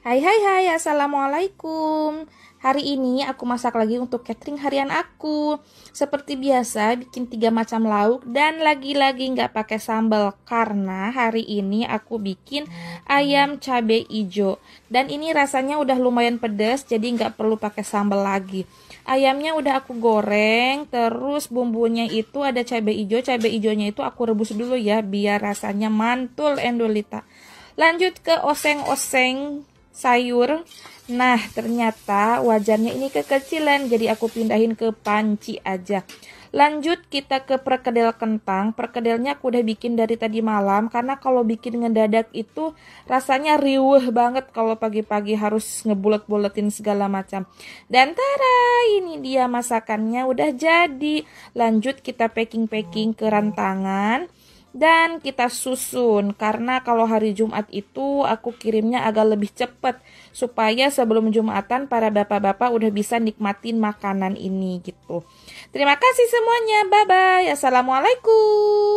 Hai hai hai, Assalamualaikum. Hari ini aku masak lagi untuk catering harian aku. Seperti biasa, bikin 3 macam lauk dan lagi-lagi nggak pakai sambal karena hari ini aku bikin ayam cabai ijo. Dan ini rasanya udah lumayan pedas, jadi nggak perlu pakai sambal lagi. Ayamnya udah aku goreng, terus bumbunya itu ada cabai ijo. Cabai ijonya itu aku rebus dulu ya, biar rasanya mantul endolita. Lanjut ke oseng-oseng sayur. Nah, ternyata wajannya ini kekecilan, jadi aku pindahin ke panci aja. Lanjut kita ke perkedel kentang. Perkedelnya aku udah bikin dari tadi malam karena kalau bikin ngedadak itu rasanya riuh banget kalau pagi-pagi harus ngebulet-buletin segala macam. Dan tada, ini dia masakannya udah jadi. Lanjut kita packing-packing ke rantangan. Dan kita susun karena kalau hari Jumat itu aku kirimnya agak lebih cepat supaya sebelum Jumatan para bapak-bapak udah bisa nikmatin makanan ini gitu. Terima kasih semuanya. Bye bye. Assalamualaikum.